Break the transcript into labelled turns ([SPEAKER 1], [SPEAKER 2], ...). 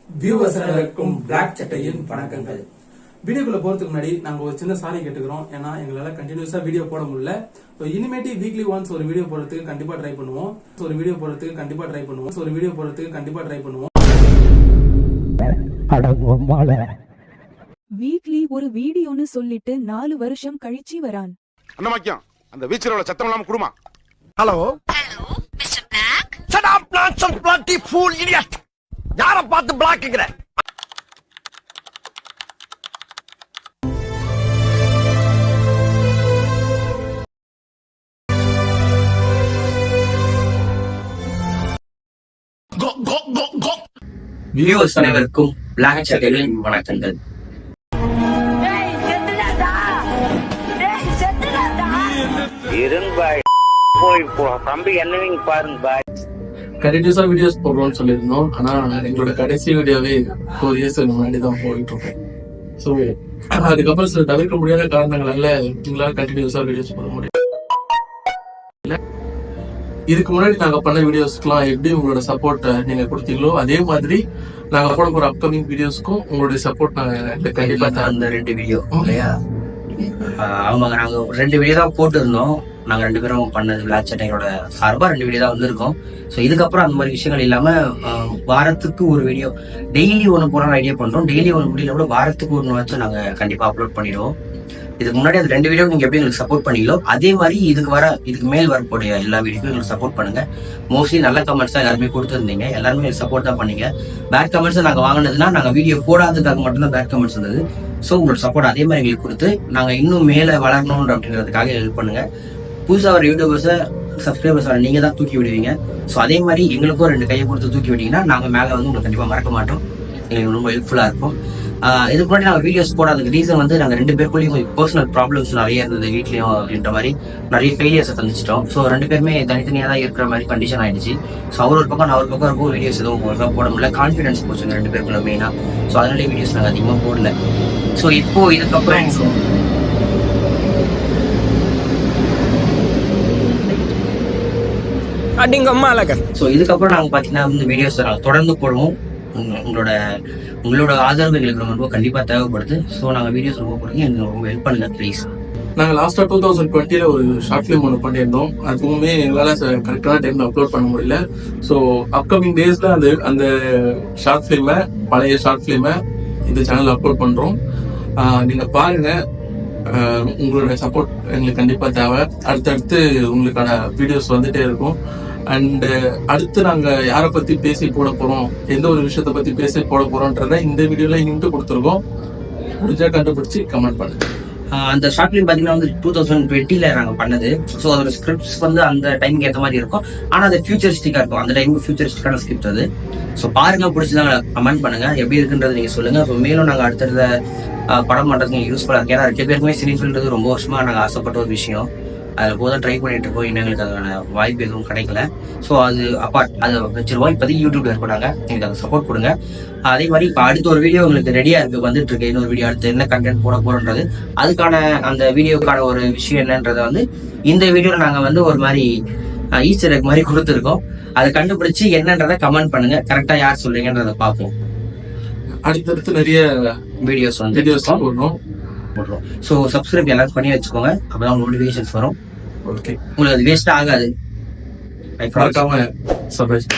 [SPEAKER 1] Viewers அனைவருக்கும் black சட்டையின் வணக்கங்கள். வீடியோக்குள்ள போறதுக்கு முன்னாடி நாங்க ஒரு சின்ன சாரி கேட்டுக்கிறோம். ஏன்னா எங்களால கண்டினியூஸா வீடியோ போட முடியல. இனிமேட்டி வீக்லி ஒன்ஸ் ஒரு வீடியோ போறதுக்கு கண்டிப்பா ட்ரை பண்ணுவோம்.
[SPEAKER 2] வீக்லி ஒரு வீடியோன்னு சொல்லிட்டு 4 வருஷம் கழிச்சு வரான்.
[SPEAKER 3] அந்த வீச்சரோட சத்தம் இல்லாம குடுமா.
[SPEAKER 4] Hello mister Black. Shut up nonsense bloody fool idiot. யாரை பார்த்து பிளாக்குங்கற?
[SPEAKER 5] வியூவர்ஸ் அனைவருக்கும் பிளாக் சட்டைகளின் வணக்கங்கள். கண்டினியூஸா வீடியோஸ் போடுறோம்னு சொல்லியிருந்தோம். ஆனா எங்களோட கடைசி வீடியோவே 4 இயர்ஸ் முன்னாடி தான் போயிட்டு இருக்கோம். ஸோ அதுக்கப்புறம் சில தவிர்க்க முடியாத காரணங்களால எங்களால கண்டினியூஸா வீடியோஸ் போட முடியும். இதுக்கு முன்னாடி நாங்க பண்ண வீடியோஸ்க்குலாம் எப்படி உங்களோட சப்போர்ட் நீங்க கொடுத்தீங்களோ அதே மாதிரி நாங்க போட போற அப்கமிங் வீடியோஸ்க்கும் உங்களுடைய சப்போர்ட் நாங்க கண்டிப்பா
[SPEAKER 6] அந்த 2 வீடியோ இல்லையா, அவங்க நாங்க 2 வீடியோ தான் போட்டு இருந்தோம். நாங்க 2 பேரும் பண்ணது பிளாக் சட்டைகளோட சார்பா 2 வீடியோ தான் வந்திருக்கோம். ஸோ இதுக்கப்புறம் அந்த மாதிரி விஷயங்கள் இல்லாம வாரத்துக்கு ஒரு வீடியோ, டெய்லி ஒன்று போறான்னு ஐடியா பண்றோம். டெய்லி ஒன்று முடியல கூட வாரத்துக்கு ஒன்று வச்சு நாங்க கண்டிப்பா அப்லோட் பண்ணிடுவோம். இதுக்கு முன்னாடி அந்த 2 வீடியோ நீங்க எப்படி எங்களுக்கு சப்போர்ட் பண்ணீங்களோ அதே மாதிரி இதுக்கு மேல் வரக்கூடிய எல்லா வீடியோக்கும் எங்களுக்கு சப்போர்ட் பண்ணுங்க. மோஸ்ட்லி நல்ல கமெண்ட்ஸ் தான் எல்லாருமே கொடுத்துருந்தீங்க. எல்லாருமே எங்களுக்கு சப்போர்ட் தான் பண்ணீங்க. பேட் கமெண்ட்ஸ் நாங்க வாங்கினதுன்னா நாங்க வீடியோ போடாததுக்காக மட்டும்தான் பேட் கமெண்ட்ஸ் இருந்தது. ஸோ உங்களோட சப்போர்ட் அதே மாதிரி எங்களுக்கு கொடுத்து நாங்க இன்னும் மேல வளரணும் அப்படின்றதுக்காக ஹெல்ப் பண்ணுங்க. புதுசா வர யூடியூபர்ஸை சப்ஸ்கிரைபர்ஸ் நீங்க தான் தூக்கி விடுவீங்க. ஸோ அதே மாதிரி எங்களுக்கும் 2 கையை கொடுத்து தூக்கி விட்டீங்கன்னா நாங்க மேல வந்து உங்களுக்கு கண்டிப்பா மறக்க மாட்டோம். எங்களுக்கு ரொம்ப ஹெல்ப்ஃபுல்லா இருக்கும். இதுக்கு முன்னாடி நாங்கள் வீடியோஸ் போடாததுக்கு ரீசன் வந்து நாங்கள் 2 பேருக்குள்ளேயும் பர்சனல் ப்ராப்ளம்ஸ் நிறைய இருந்தது வீட்லயும் அப்படின்ற மாதிரி நிறைய ஃபெயிலியர்ஸை தந்துச்சிட்டோம். ஸோ 2 பேருமே தனித்தனியாக தான் இருக்கிற மாதிரி கண்டிஷன் ஆயிடுச்சு. ஸோ அவர் ஒரு பக்கம் நான் ஒரு பக்கம் இருக்கும், வீடியோஸ் எதுவும் ஒழுங்காக போட முடியல. கான்ஃபிடன்ஸ் போச்சு 2 பேருக்குள்ள மெயினாக. ஸோ அதனால வீடியோஸ் நாங்கள் அதிகமாக போடல. ஸோ இப்போ இதுக்கப்புறம் ஸோ இதுக்கப்புறம் நாங்கள் பார்த்தீங்கன்னா வந்து வீடியோஸ் தொடர்ந்து போடுவோம். உங்களோட ஆதரவு எங்களுக்கு ரொம்ப கண்டிப்பா தேவைப்படுது. ஸோ நாங்க வீடியோஸ் ரொம்ப போடுங்க, எங்களுக்கு ரொம்ப ஹெல்ப் பண்ணுங்க ப்ளீஸ்.
[SPEAKER 5] நாங்க லாஸ்டா 2020 ஒரு ஷார்ட் ஃபிலிம் ஒன்று பண்ணியிருந்தோம். அதுவுமே எங்களால கரெக்டான டைம்ல அப்லோட் பண்ண முடியல. ஸோ அப்கமிங் டேஸ்ல அந்த ஷார்ட் ஃபிலிமை, பழைய ஷார்ட் ஃபிலிமை இந்த சேனல் அப்லோட் பண்றோம். நீங்க பாருங்க. உங்களோட சப்போர்ட் எங்களுக்கு கண்டிப்பா தேவை. அடுத்தடுத்து உங்களுக்கான வீடியோஸ் வந்துட்டே இருக்கும். அண்ட் அடுத்து நாங்க யாரை பத்தி பேசி போட போறோம், எந்த ஒரு விஷயத்த பத்தி பேசி போட போறோம்ன்றத இந்த வீடியோல இன்ட்டு கொடுத்துருக்கோம். முடிஞ்சா கண்டுபிடிச்சு கமெண்ட் பண்ணுங்க.
[SPEAKER 6] அந்த ஷார்ட் ஃபிலிம் பாத்தீங்கன்னா வந்து 2020 நாங்க பண்ணது. ஸோ அதோட ஸ்கிரிப்ட்ஸ் வந்து அந்த டைமுக்கு ஏற்ற மாதிரி இருக்கும். ஆனா அது ஃபியூச்சரிஸ்டிக்கா இருக்கும். அந்த டைமுக்கு ஃபியூச்சரிஸ்டிக்கான ஸ்கிரிப்ட் அது. ஸோ பாருங்க, பிடிச்சதாங்க கமெண்ட் பண்ணுங்க, எப்படி இருக்குன்றது நீங்க சொல்லுங்க. ஸோ மேலும் நாங்க அடுத்தடுத்த படம் பண்றதுக்கு யூஸ்ஃபுல்லா இருக்கு. ஏன்னா 2 பேருக்குமே சினி ஃபீல்டு ரொம்ப வருஷமா நாங்க ஆசைப்பட்ட ஒரு விஷயம். அதில் போதான் ட்ரை பண்ணிட்டு இருக்கோம். இன்னும் எங்களுக்கு அதுக்கான வாய்ப்பு எதுவும் கிடைக்கல. ஸோ அது அதை வச்சிருவோம். இப்போதைக்கு யூடியூப்ல இருக்கோம். எங்களுக்கு அதை சப்போர்ட் கொடுங்க. அதே மாதிரி இப்போ அடுத்த ஒரு வீடியோ உங்களுக்கு ரெடியா இருக்கு, வந்துட்டு இருக்கு. இன்னொரு வீடியோ அடுத்து என்ன கண்டென்ட் போட போறோன்றது, அதுக்கான அந்த வீடியோக்கான ஒரு விஷயம் என்னன்றதை வந்து இந்த வீடியோல நாங்க வந்து ஒரு மாதிரி ஈஸ்டர் எக் மாதிரி கொடுத்துருக்கோம். அதை கண்டுபிடிச்சு என்னன்றதை கமெண்ட் பண்ணுங்க. கரெக்டா யார் சொல்றீங்கன்றதை பார்ப்போம்.
[SPEAKER 5] அடுத்தடுத்து நிறைய வீடியோஸ் போடுறோம்.
[SPEAKER 6] ஸோ சப்ஸ்கிரைப் எல்லாரும் பண்ணி வச்சுக்கோங்க. அப்பதான் நோட்டிபிகேஷன்ஸ் வரும்.
[SPEAKER 5] ஓகே,
[SPEAKER 6] உங்களுக்கு அது வேஸ்ட் ஆகாது.
[SPEAKER 5] மறக்காம சப்ஸ்கிரைப்